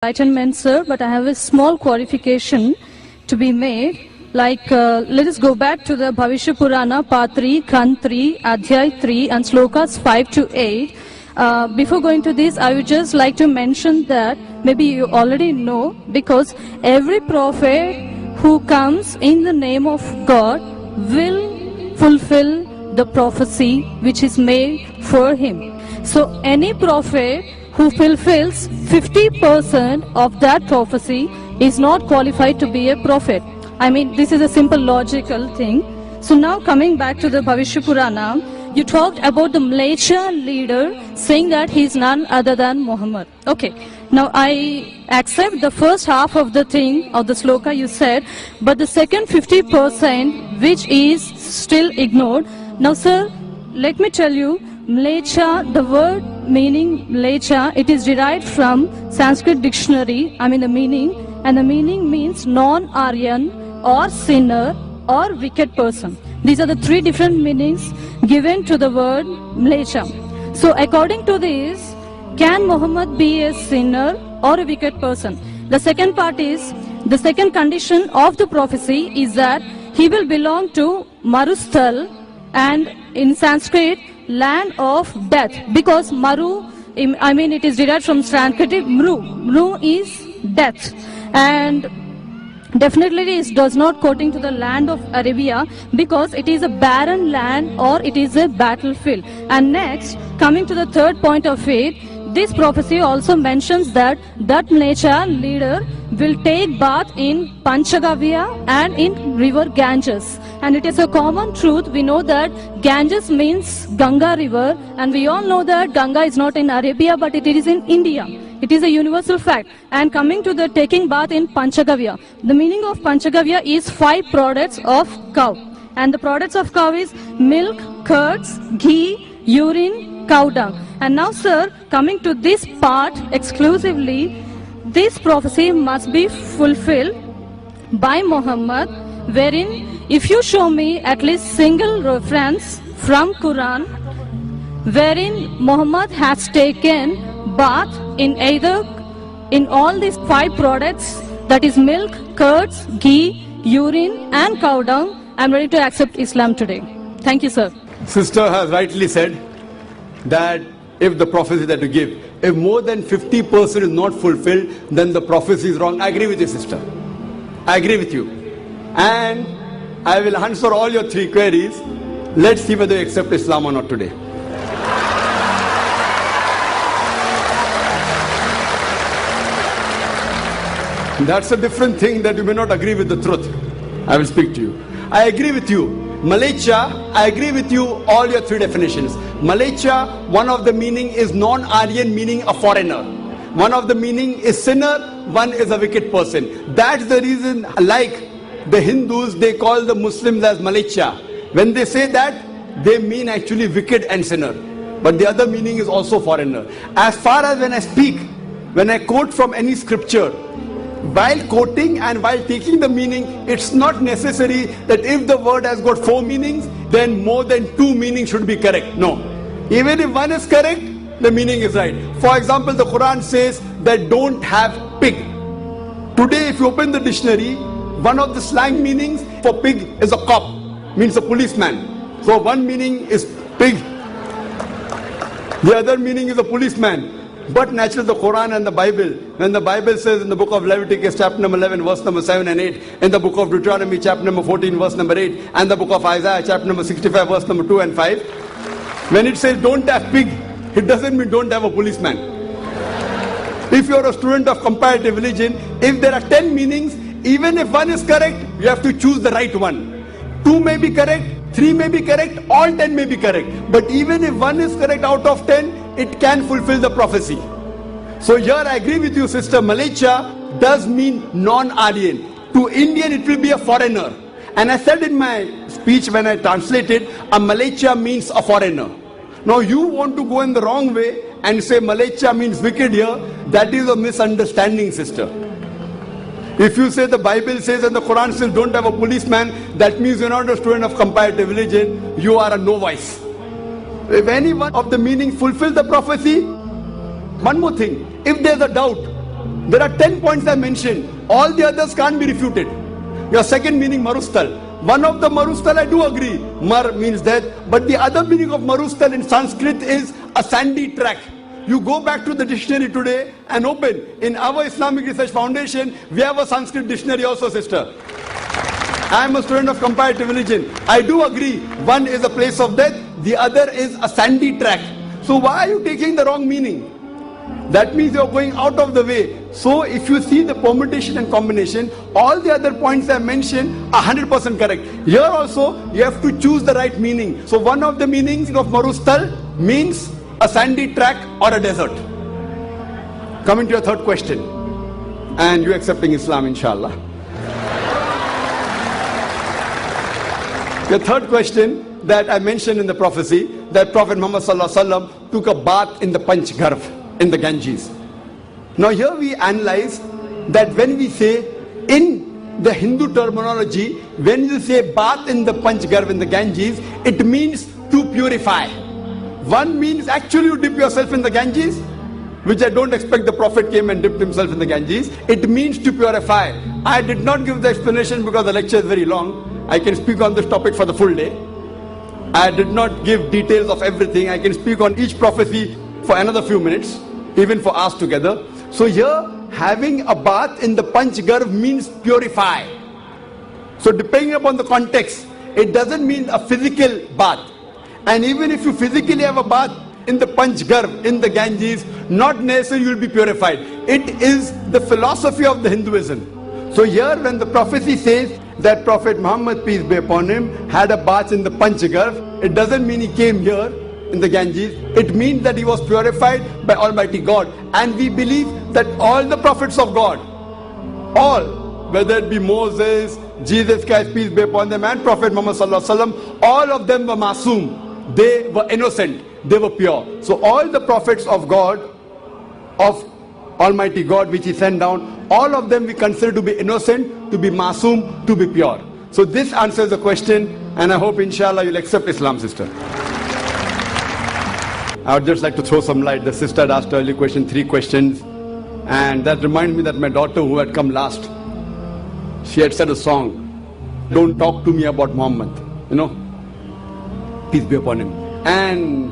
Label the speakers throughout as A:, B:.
A: Enlightenment, sir, but I have a small clarification to be made. Let us go back to the Bhavishya Purana, Part 3, Khand 3, Adhyay 3, and Slokas 5 to 8. Before going to this, I would just like to mention that maybe you already know, because every prophet who comes in the name of God will fulfill the prophecy which is made for him. So any prophet who fulfills 50% of that prophecy is not qualified to be a prophet. I mean, this is a simple logical thing. So now coming back to the Bhavishya Purana, you talked about the Malaysia leader saying that he is none other than Muhammad. Okay, now I accept the first half of the thing, of the sloka you said, but the second 50% which is still ignored. Now sir, let me tell you, Malaysia, the word meaning Malaysia, it is derived from Sanskrit dictionary, the meaning, and the meaning means non-Aryan or sinner or wicked person. These are the three different meanings given to the word Malaysia. So according to this, can Muhammad be a sinner or a wicked person? The second part is, the second condition of the prophecy is that he will belong to Marusthal, and in Sanskrit, land of death, because Maru, it is derived from Sanskrit Mru. Mru is death, and definitely it does not quoting to the land of Arabia, because it is a barren land or it is a battlefield. And next, coming to the third point of it, this prophecy also mentions that Malaysia leader will take bath in Panchagavya and in river Ganges. And it is a common truth. We know that Ganges means Ganga river, and we all know that Ganga is not in Arabia, but it is in India. It is a universal fact. And coming to the taking bath in Panchagavya, the meaning of Panchagavya is 5 products of cow. And the products of cow is milk, curds, ghee, urine, cow dung. And now sir, coming to this part exclusively, this prophecy must be fulfilled by Muhammad, wherein if you show me at least single reference from Quran wherein Muhammad has taken bath in all these 5 products, that is milk, curds, ghee, urine and cow dung, I am ready to accept Islam today. Thank you, sir.
B: Sister has rightly said that if the prophecy that you give, if more than 50% is not fulfilled, then the prophecy is wrong. I agree with you, sister. I agree with you. And I will answer all your 3 queries. Let's see whether you accept Islam or not today. That's a different thing, that you may not agree with the truth. I will speak to you. I agree with you. Malaysia, I agree with you, all your 3 definitions. Malaysia, one of the meaning is non-Aryan, meaning a foreigner. One of the meaning is sinner, one is a wicked person. That's the reason, like the Hindus, they call the Muslims as Malaysia. When they say that, they mean actually wicked and sinner. But the other meaning is also foreigner. As far as when I speak, when I quote from any scripture, while quoting and while taking the meaning, it's not necessary that if the word has got 4 meanings, then more than 2 meanings should be correct. No. Even if one is correct, the meaning is right. For example, the Quran says that don't have pig. Today, if you open the dictionary, one of the slang meanings for pig is a cop, means a policeman. So one meaning is pig, the other meaning is a policeman. But naturally the Quran and the Bible, when the Bible says in the book of Leviticus chapter number 11 verse number 7 and 8, in the book of Deuteronomy chapter number 14 verse number 8, and the book of Isaiah chapter number 65 verse number 2 and 5, when it says don't have pig, it doesn't mean don't have a policeman. If you are a student of comparative religion, if there are 10 meanings, even if one is correct, you have to choose the right one. 2 may be correct, 3 may be correct, all 10 may be correct. But even if one is correct out of 10, it can fulfill the prophecy. So here I agree with you, sister. Malaysia does mean non-Aryan. To Indian it will be a foreigner. And I said in my speech when I translated, a Malaysia means a foreigner. Now you want to go in the wrong way and say Malaysia means wicked here. That is a misunderstanding, sister. If you say the Bible says and the Quran says don't have a policeman, that means you're not a student of comparative religion, you are a novice. If any one of the meaning fulfills the prophecy, one more thing, if there's a doubt, There are 10 points I mentioned. All the others can't be refuted. Your second meaning, marustal. One of the marustal I do agree. Mar means death. But the other meaning of marustal in Sanskrit is a sandy track. You go back to the dictionary today and open. In our Islamic Research Foundation, we have a Sanskrit dictionary also, sister. I am a student of comparative religion. I do agree. One is a place of death. The other is a sandy track. So why are you taking the wrong meaning? That means you are going out of the way. So if you see the permutation and combination, all the other points I mentioned are 100% correct. Here also, you have to choose the right meaning. So one of the meanings of marustal means a sandy track or a desert. Coming to your third question. And you accepting Islam, inshallah. The third question that I mentioned in the prophecy, that Prophet Muhammad Sallallahu Alaihi Wasallam took a bath in the Panch Garv, in the Ganges. Now here we analyze that when we say, in the Hindu terminology, when you say bath in the Panch Garv, in the Ganges, it means to purify. One means actually you dip yourself in the Ganges, which I don't expect the Prophet came and dipped himself in the Ganges. It means to purify. I did not give the explanation because the lecture is very long. I can speak on this topic for the full day. I did not give details of everything. I can speak on each prophecy for another few minutes, even for us together. So here, having a bath in the Panch Garv means purify. So depending upon the context, it doesn't mean a physical bath. And even if you physically have a bath in the Panch Garv, in the Ganges, not necessarily you will be purified. It is the philosophy of the Hinduism. So here when the prophecy says that Prophet Muhammad, peace be upon him, had a bath in the Panch Garv, it doesn't mean he came here in the Ganges. It means that he was purified by Almighty God. And we believe that all the prophets of God, all, whether it be Moses, Jesus Christ, peace be upon them, and Prophet Muhammad Sallallahu Alaihi Wasallam, all of them were masoom. They were innocent. They were pure. So all the prophets of God, of Almighty God, which he sent down, all of them we consider to be innocent, to be masoom, to be pure. So this answers the question, and I hope inshallah you'll accept Islam, sister. I would just like to throw some light. The sister had asked earlier question, 3 questions, and that reminds me that my daughter who had come last, she had said a song, "Don't talk to me about Muhammad," you know, peace be upon him. And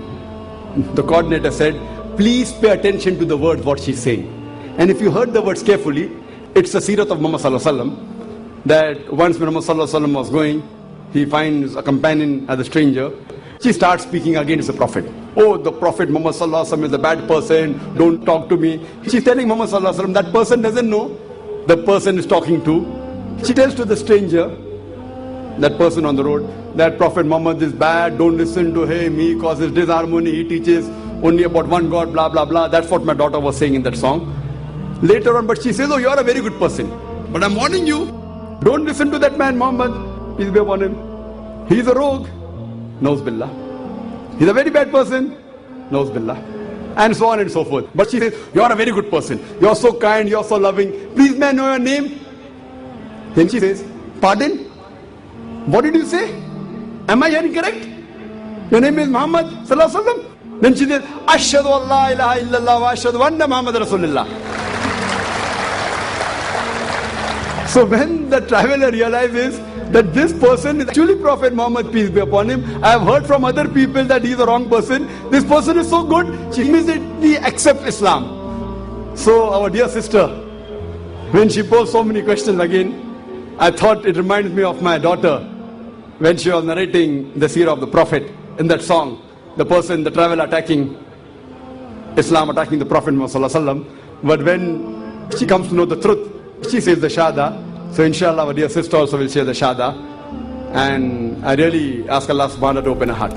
B: the coordinator said, please pay attention to the words what she's saying. And if you heard the words carefully, it's the Sirat of Muhammad Sallallahu Alaihi Wasallam, that once when Muhammad Sallallahu Alaihi Wasallam was going, he finds a companion as a stranger. She starts speaking against the Prophet. Oh, the Prophet Muhammad Sallallahu Alaihi Wasallam is a bad person, don't talk to me. She's telling Muhammad Sallallahu Alaihi Wasallam, that person doesn't know the person is talking to. She tells to the stranger, that person on the road, that Prophet Muhammad is bad, don't listen to him, he causes disharmony, he teaches only about one God, blah blah blah. That's what my daughter was saying in that song. Later on, but she says, oh, you're a very good person, but I'm warning you, don't listen to that man Muhammad, peace be upon him. He's a rogue, Nauz Billah. He's a very bad person, Nauz Billah. And so on and so forth. But she says, you're a very good person, you're so kind, you're so loving, please may I know your name? Then she says, pardon? What did you say? Am I hearing correct? Your name is Muhammad Sallallahu Alaihi Wasallam? Then she says, Ashhadu an la ilaha illallah wa ashhadu anna Muhammad Rasulullah. So when the traveler realizes that this person is actually Prophet Muhammad, peace be upon him, I have heard from other people that he is a wrong person, this person is so good, she immediately accepts Islam. So our dear sister, when she posed so many questions again, I thought it reminds me of my daughter when she was narrating the seerah of the Prophet in that song, the person, the traveler attacking Islam, attacking the Prophet Muhammad Sallallahu Alaihi Wasallam. But when she comes to know the truth, she says the Shahada. So inshallah our dear sister also will share the Shahada. And I really ask Allah subhanahu wa ta'ala to open her heart.